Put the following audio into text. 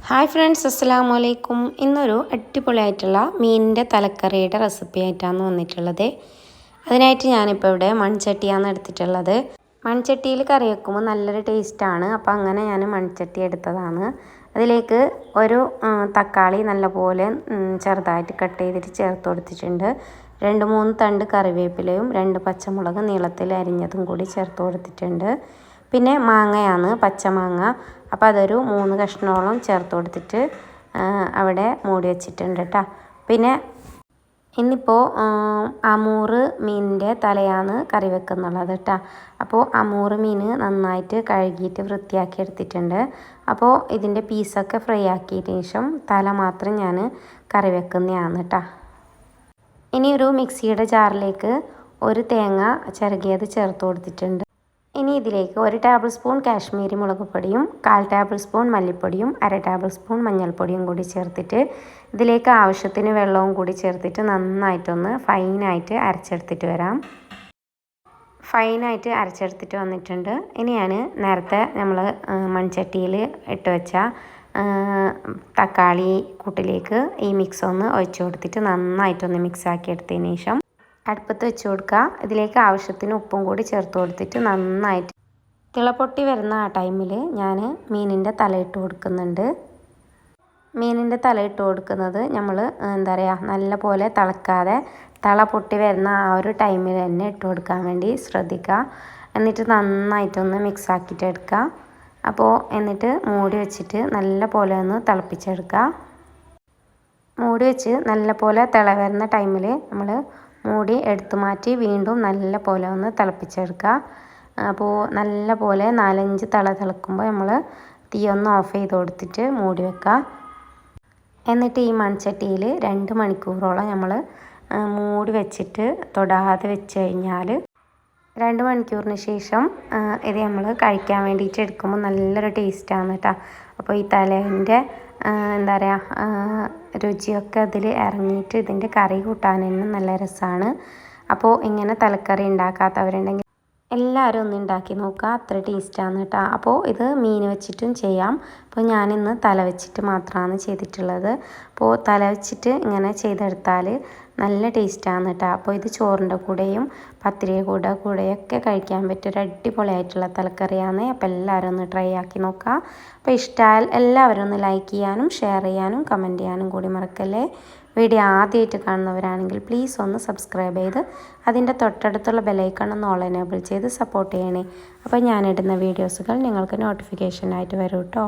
Hi friends, അസ്സലാമു അലൈക്കും. ഇന്നൊരു അടിപൊളിയായിട്ടുള്ള മീനിൻ്റെ തലക്കറിയുടെ റെസിപ്പി ആയിട്ടാണ് വന്നിട്ടുള്ളത്. അതിനായിട്ട് ഞാനിപ്പോൾ ഇവിടെ മൺചട്ടിയാണ് എടുത്തിട്ടുള്ളത്. മൺചട്ടിയിൽ കറി വെക്കുമ്പോൾ നല്ലൊരു ടേസ്റ്റാണ്. അപ്പോൾ അങ്ങനെ ഞാൻ മൺചട്ടി എടുത്തതാണ്. അതിലേക്ക് ഒരു തക്കാളി നല്ലപോലെ ചെറുതായിട്ട് കട്ട് ചെയ്തിട്ട് ചേർത്ത് കൊടുത്തിട്ടുണ്ട്. 2-3 തണ്ട് കറിവേപ്പിലയും 2 പച്ചമുളക് നീളത്തിൽ അരിഞ്ഞതും കൂടി ചേർത്ത് കൊടുത്തിട്ടുണ്ട്. പിന്നെ മാങ്ങയാണ്, പച്ചമാങ്ങ. അപ്പോൾ അതൊരു 3 കഷ്ണോളം ചേർത്ത് കൊടുത്തിട്ട് അവിടെ മൂടി വെച്ചിട്ടുണ്ട് കേട്ടോ. പിന്നെ ഇന്നിപ്പോൾ അമൂറ് മീനിൻ്റെ തലയാണ് കറി വെക്കുന്നുള്ളത് കേട്ടോ. അപ്പോൾ അമൂറ് മീൻ നന്നായിട്ട് കഴുകിയിട്ട് വൃത്തിയാക്കി എടുത്തിട്ടുണ്ട്. അപ്പോൾ ഇതിൻ്റെ പീസൊക്കെ ഫ്രൈ ആക്കിയതിന് ശേഷം തല മാത്രം ഞാൻ കറി വെക്കുന്നതാണ് കേട്ടോ. ഇനി ഒരു മിക്സിയുടെ ജാറിലേക്ക് ഒരു തേങ്ങ ചിരകിയത് ചേർത്ത് കൊടുത്തിട്ടുണ്ട്. ഇനി ഇതിലേക്ക് 1 ടേബിൾ സ്പൂൺ കാശ്മീരി മുളക് പൊടിയും 1/4 ടേബിൾ സ്പൂൺ മല്ലിപ്പൊടിയും 1/2 ടേബിൾ സ്പൂൺ മഞ്ഞൾപ്പൊടിയും കൂടി ചേർത്തിട്ട് ഇതിലേക്ക് ആവശ്യത്തിന് വെള്ളവും കൂടി ചേർത്തിട്ട് നന്നായിട്ടൊന്ന് ഫൈനായിട്ട് അരച്ചെടുത്തിട്ട് വരാം. ഫൈനായിട്ട് അരച്ചെടുത്തിട്ട് വന്നിട്ടുണ്ട്. ഇനി ഞാൻ നേരത്തെ നമ്മൾ മൺചട്ടിയിൽ ഇട്ട് വെച്ച തക്കാളി കൂട്ടിലേക്ക് ഈ മിക്സ് ഒന്ന് ഒഴിച്ചു കൊടുത്തിട്ട് നന്നായിട്ടൊന്ന് മിക്സ് ആക്കി എടുത്തതിന് ശേഷം അടുപ്പത്ത് വെച്ച് കൊടുക്കുക. ഇതിലേക്ക് ആവശ്യത്തിന് ഉപ്പും കൂടി ചേർത്ത് കൊടുത്തിട്ട് നന്നായിട്ട് തിളപ്പൊട്ടി വരുന്ന ആ ടൈമിൽ ഞാൻ മീനിൻ്റെ തല ഇട്ട് കൊടുക്കുന്നുണ്ട്. മീനിൻ്റെ തല ഇട്ട് കൊടുക്കുന്നത് നമ്മൾ എന്താ പറയുക, നല്ല പോലെ തിളക്കാതെ തള പൊട്ടി വരുന്ന ആ ഒരു ടൈമിൽ തന്നെ ഇട്ട് കൊടുക്കാൻ വേണ്ടി ശ്രദ്ധിക്കുക. എന്നിട്ട് നന്നായിട്ടൊന്ന് മിക്സ് ആക്കിയിട്ട് എടുക്കുക. അപ്പോൾ എന്നിട്ട് മൂടി വെച്ചിട്ട് നല്ല പോലെ ഒന്ന് തിളപ്പിച്ചെടുക്കുക. മൂടി വെച്ച് നല്ല പോലെ തിള വരുന്ന ടൈമിൽ നമ്മൾ മൂടി എടുത്തു മാറ്റി വീണ്ടും നല്ല പോലെ ഒന്ന് തിളപ്പിച്ചെടുക്കുക. അപ്പോൾ നല്ല പോലെ 4-5 തിളക്കുമ്പോൾ നമ്മൾ തീ ഒന്ന് ഓഫ് ചെയ്ത് കൊടുത്തിട്ട് മൂടി വെക്കുക. എന്നിട്ട് ഈ മൺചട്ടിയിൽ 2 മണിക്കൂറോളം നമ്മൾ മൂടി വെച്ചിട്ട് തൊടാതെ വെച്ച് കഴിഞ്ഞാൽ 2 മണിക്കൂറിന് ശേഷം ഇത് നമ്മൾ കഴിക്കാൻ വേണ്ടിയിട്ട് എടുക്കുമ്പോൾ നല്ലൊരു ടേസ്റ്റാണ് കേട്ടോ. അപ്പോൾ ഈ തലേൻ്റെ എന്താ പറയുക രുചിയൊക്കെ അതിൽ ഇറങ്ങിയിട്ട് ഇതിൻ്റെ കറി കൂട്ടാൻ തന്നെ നല്ല രസമാണ്. അപ്പോൾ ഇങ്ങനെ തലക്കറി ഉണ്ടാക്കാത്തവരുണ്ടെങ്കിൽ എല്ലാവരും ഒന്ന് ഉണ്ടാക്കി നോക്കുക, അത്ര ടേസ്റ്റാണ് കേട്ടോ. അപ്പോൾ ഇത് മീൻ വെച്ചിട്ടും ചെയ്യാം. അപ്പോൾ ഞാനിന്ന് തല വെച്ചിട്ട് മാത്രമാണ് ചെയ്തിട്ടുള്ളത്. അപ്പോൾ തല വെച്ചിട്ട് ഇങ്ങനെ ചെയ്തെടുത്താൽ നല്ല ടേസ്റ്റാണ് കേട്ടോ. അപ്പോൾ ഇത് ചോറിൻ്റെ കൂടെയും പത്തിരിയുടെ കൂടെയൊക്കെ കഴിക്കാൻ പറ്റിയൊരു അടിപൊളിയായിട്ടുള്ള തലക്കറിയാണ്. അപ്പോൾ എല്ലാവരും ഒന്ന് ട്രൈ ആക്കി നോക്കുക. അപ്പോൾ ഇഷ്ടമായാൽ എല്ലാവരും ഒന്ന് ലൈക്ക് ചെയ്യാനും ഷെയർ ചെയ്യാനും കമൻറ്റ് ചെയ്യാനും കൂടി മറക്കല്ലേ. വീഡിയോ ആദ്യമായിട്ട് കാണുന്നവരാണെങ്കിൽ പ്ലീസ് ഒന്ന് സബ്സ്ക്രൈബ് ചെയ്ത് അതിൻ്റെ തൊട്ടടുത്തുള്ള ബെലൈക്കൺ ഒന്ന് ഓൾ എനേബിൾ ചെയ്ത് സപ്പോർട്ട് ചെയ്യണേ. അപ്പോൾ ഞാനിടുന്ന വീഡിയോസുകൾ നിങ്ങൾക്ക് നോട്ടിഫിക്കേഷനായിട്ട് വരും കേട്ടോ.